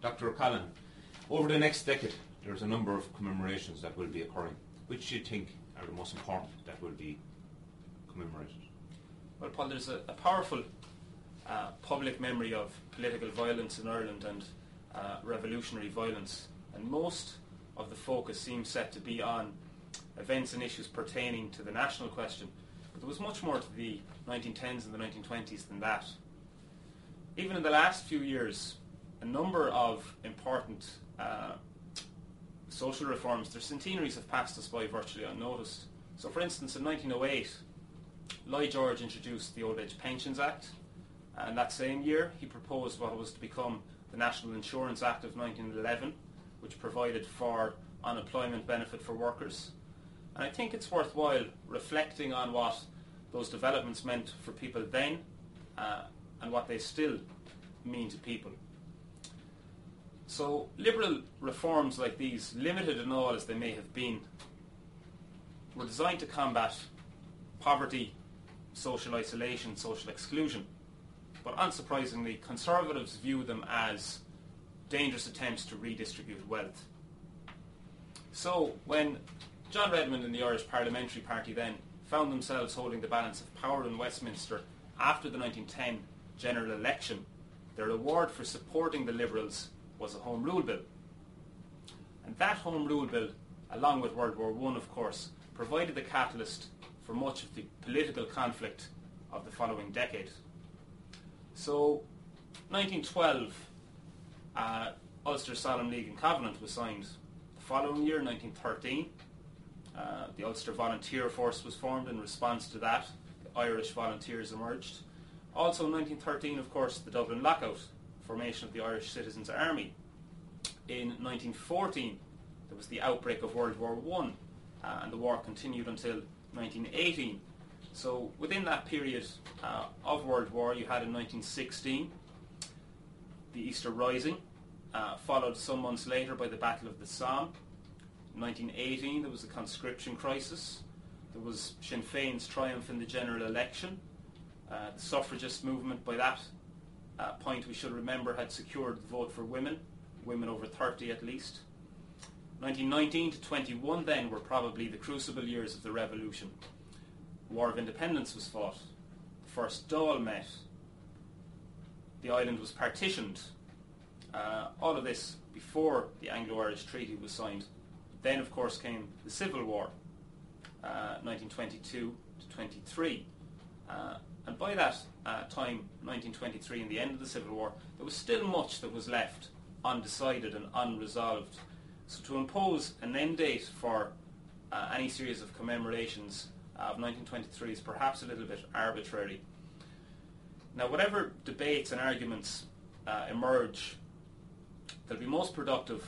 Dr. O'Callaghan, over the next decade, there's a number of commemorations that will be occurring. Which do you think are the most important that will be commemorated? Well, Paul, there's a powerful public memory of political violence in Ireland and revolutionary violence, and most of the focus seems set to be on events and issues pertaining to the national question. But there was much more to the 1910s and the 1920s than that. Even in the last few years, a number of important social reforms, their centenaries have passed us by virtually unnoticed. So for instance, in 1908, Lloyd George introduced the Old Age Pensions Act, and that same year he proposed what was to become the National Insurance Act of 1911, which provided for unemployment benefit for workers. And I think it's worthwhile reflecting on what those developments meant for people then and what they still mean to people. So liberal reforms like these, limited and all as they may have been, were designed to combat poverty, social isolation, social exclusion. But unsurprisingly, Conservatives view them as dangerous attempts to redistribute wealth. So when John Redmond and the Irish Parliamentary Party then found themselves holding the balance of power in Westminster after the 1910 general election, their reward for supporting the Liberals was a Home Rule Bill. And that Home Rule Bill, along with World War I, of course, provided the catalyst for much of the political conflict of the following decade. So, 1912, Ulster's Solemn League and Covenant was signed. The following year, 1913, the Ulster Volunteer Force was formed in response to that. The Irish Volunteers emerged. Also in 1913, of course, the Dublin Lockout, formation of the Irish Citizens' Army. In 1914, there was the outbreak of World War I, and the war continued until 1918. So within that period of World War, you had in 1916 the Easter Rising, followed some months later by the Battle of the Somme. In 1918, there was the conscription crisis. There was Sinn Féin's triumph in the general election. The suffragist movement, by that point we should remember, had secured the vote for women over 30 at least. 1919 to 21 then were probably the crucible years of the revolution. The War of Independence was fought. The first Dáil met. The island was partitioned. All of this before the Anglo-Irish Treaty was signed. Then, of course, came the Civil War, 1922 to 23. And by that time, 1923 and the end of the Civil War, there was still much that was left undecided and unresolved. So to impose an end date for any series of commemorations of 1923 is perhaps a little bit arbitrary. Now, whatever debates and arguments emerge, they'll be most productive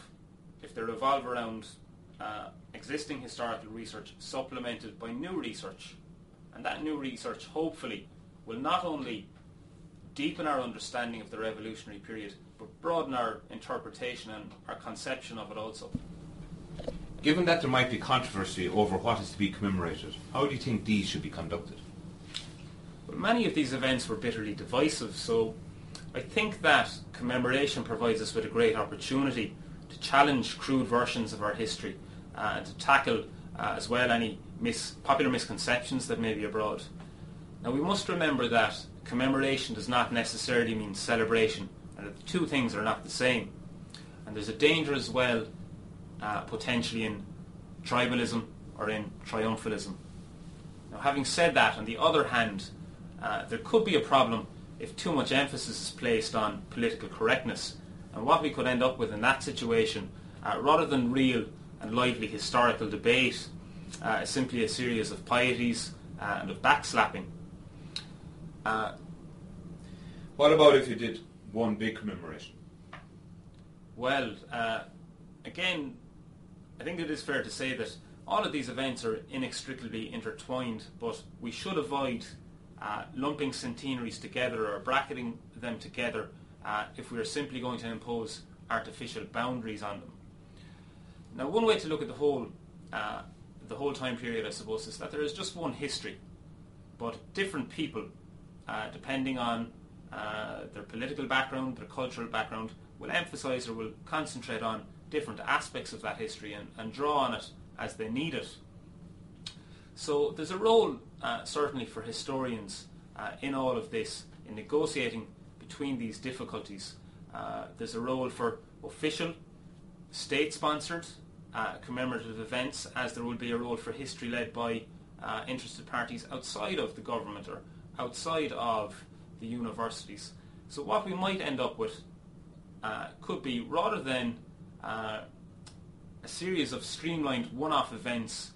if they revolve around existing historical research supplemented by new research. And that new research, hopefully, will not only deepen our understanding of the revolutionary period, but broaden our interpretation and our conception of it also. Given that there might be controversy over what is to be commemorated, how do you think these should be conducted? Well, many of these events were bitterly divisive, so I think that commemoration provides us with a great opportunity to challenge crude versions of our history and to tackle as well any popular misconceptions that may be abroad. Now, we must remember that commemoration does not necessarily mean celebration, and that the two things are not the same. And there's a danger as well potentially in tribalism or in triumphalism. Now, having said that, on the other hand, there could be a problem if too much emphasis is placed on political correctness. And what we could end up with in that situation, rather than real and lively historical debate, is simply a series of pieties and of backslapping. What about if you did one big commemoration? Well, again, I think it is fair to say that all of these events are inextricably intertwined, but we should avoid lumping centenaries together or bracketing them together if we are simply going to impose artificial boundaries on them. Now, one way to look at the whole time period, I suppose, is that there is just one history, but different people, depending on their political background, their cultural background, will emphasise or will concentrate on different aspects of that history and draw on it as they need it. So there's a role certainly for historians in all of this, in negotiating between these difficulties. There's a role for official, state-sponsored commemorative events, as there will be a role for history led by interested parties outside of the government or outside of the universities. So what we might end up with could be, rather than a series of streamlined one-off events,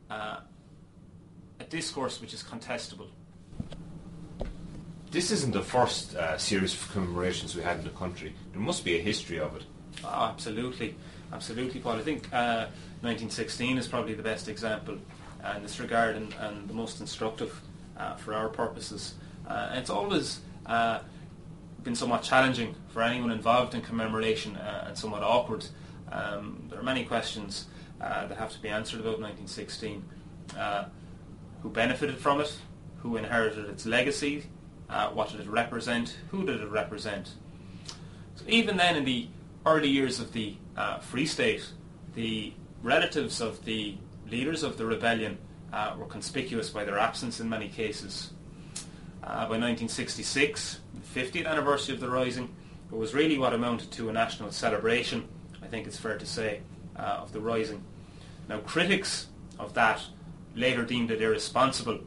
a discourse which is contestable. This isn't the first series of commemorations we had in the country. There must be a history of it. Oh, absolutely, Paul. I think 1916 is probably the best example in this regard, and the most instructive for our purposes. And it's always been somewhat challenging for anyone involved in commemoration and somewhat awkward. There are many questions that have to be answered about 1916. Who benefited from it? Who inherited its legacy? What did it represent? Who did it represent? So even then, in the early years of the Free State, the relatives of the leaders of the rebellion were conspicuous by their absence in many cases. By 1966, the 50th anniversary of the Rising, it was really what amounted to a national celebration, I think it's fair to say, of the Rising. Now, critics of that later deemed it irresponsible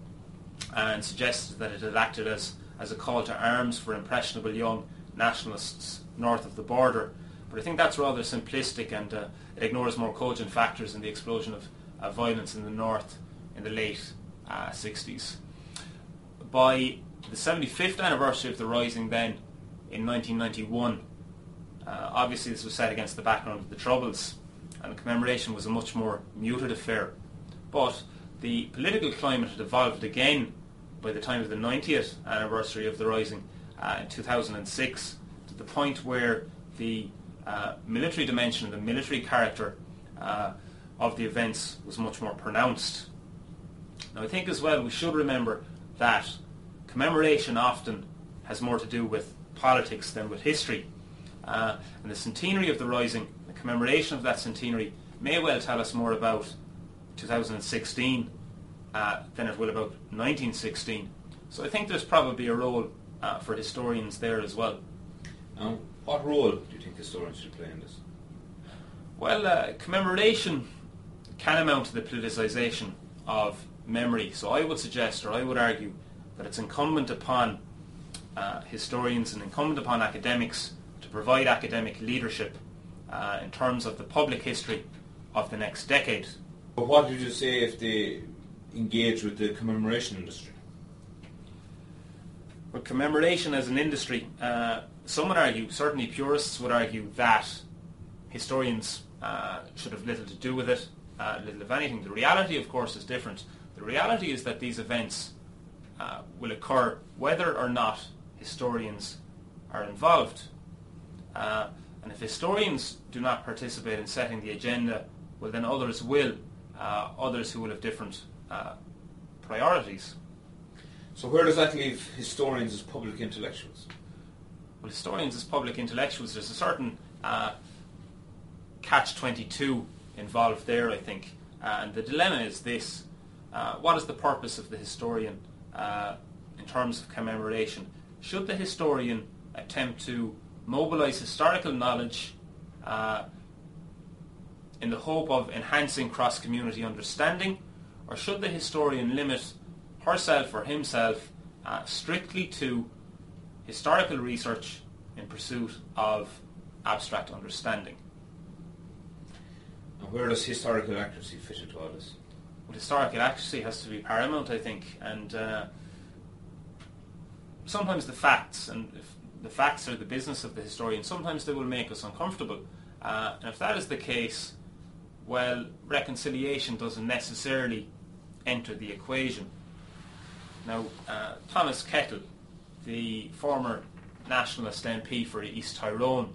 and suggested that it had acted as a call to arms for impressionable young nationalists north of the border. But I think that's rather simplistic, and it ignores more cogent factors in the explosion of violence in the north in the late 60s. By the 75th anniversary of the Rising then, in 1991, obviously this was set against the background of the Troubles, and the commemoration was a much more muted affair. But the political climate had evolved again by the time of the 90th anniversary of the Rising in 2006, to the point where the military dimension, the military character of the events was much more pronounced. Now, I think as well we should remember that commemoration often has more to do with politics than with history. And the centenary of the Rising, the commemoration of that centenary, may well tell us more about 2016 than it will about 1916. So I think there's probably a role for historians there as well. What role do you think historians should play in this? Well, commemoration can amount to the politicisation of memory. So I would suggest, or I would argue, that it's incumbent upon historians and incumbent upon academics to provide academic leadership in terms of the public history of the next decade. But what did you say if they engage with the commemoration industry? Well, commemoration as an industry, some would argue, certainly purists would argue, that historians should have little to do with it, little if anything. The reality, of course, is different. The reality is that these events will occur whether or not historians are involved. And if historians do not participate in setting the agenda, well, then others will, others who will have different priorities. So where does that leave historians as public intellectuals? Well, historians as public intellectuals, there's a certain catch-22 involved there, I think. And the dilemma is this. What is the purpose of the historian in terms of commemoration? Should the historian attempt to mobilise historical knowledge in the hope of enhancing cross-community understanding, or should the historian limit herself or himself strictly to historical research in pursuit of abstract understanding? And where does historical accuracy fit into all this? Well, historical accuracy has to be paramount, I think, and sometimes the facts, and if the facts are the business of the historian, sometimes they will make us uncomfortable. And if that is the case, well, reconciliation doesn't necessarily enter the equation. Now, Thomas Kettle, the former nationalist MP for East Tyrone,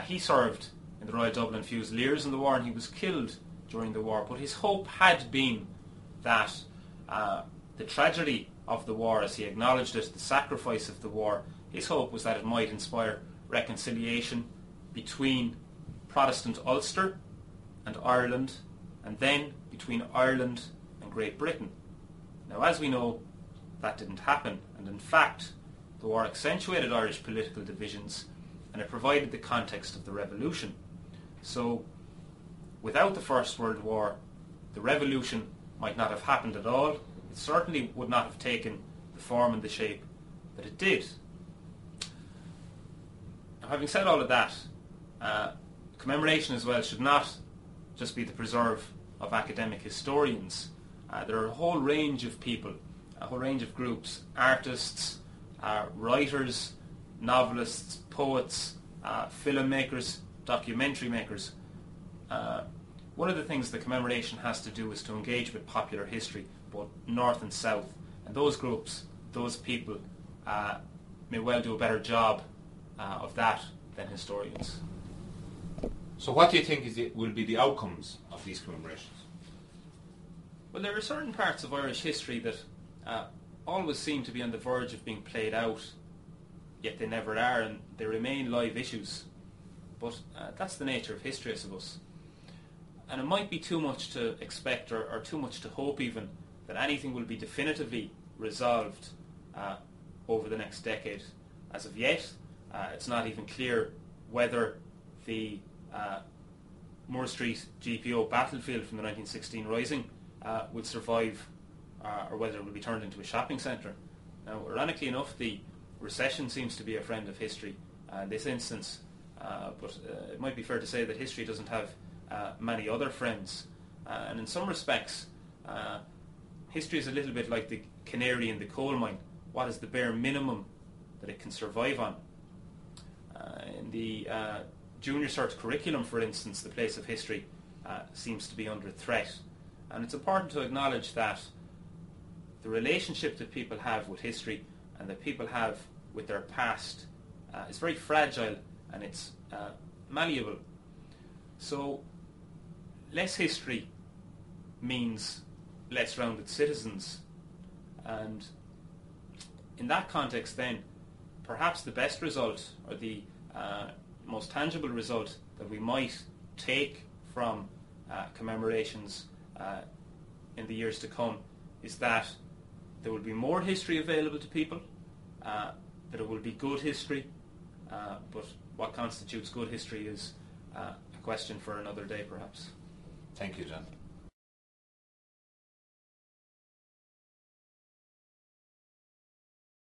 he served in the Royal Dublin Fusiliers in the war, and he was killed during the war. But his hope had been that the tragedy of the war, as he acknowledged it, the sacrifice of the war, his hope was that it might inspire reconciliation between Protestant Ulster and Ireland, and then between Ireland and Great Britain. Now, as we know, that didn't happen, and in fact, the war accentuated Irish political divisions, and it provided the context of the Revolution. So, without the First World War, the Revolution might not have happened at all. It certainly would not have taken the form and the shape that it did. Now, having said all of that, commemoration as well should not just be the preserve of academic historians. There are a whole range of people, a whole range of groups, artists, writers, novelists, poets, filmmakers, documentary makers. One of the things the commemoration has to do is to engage with popular history, both north and south. And those groups, those people, may well do a better job of that than historians. So what do you think will be the outcomes of these commemorations? Well, there are certain parts of Irish history that always seem to be on the verge of being played out, yet they never are, and they remain live issues. But that's the nature of history, I suppose. And it might be too much to expect, or too much to hope even, that anything will be definitively resolved over the next decade. As of yet, it's not even clear whether the Moore Street GPO battlefield from the 1916 Rising will survive, or whether it will be turned into a shopping centre. Now, ironically enough, the recession seems to be a friend of history in this instance, but it might be fair to say that history doesn't have many other friends. And in some respects, history is a little bit like the canary in the coal mine. What is the bare minimum that it can survive on? In the junior cert curriculum, for instance, the place of history seems to be under threat. And it's important to acknowledge that the relationship that people have with history and that people have with their past is very fragile, and it's malleable. So less history means less rounded citizens, and in that context then perhaps the best result, or the most tangible result that we might take from commemorations in the years to come is that there will be more history available to people, that it will be good history, but what constitutes good history is a question for another day perhaps. Thank you, John.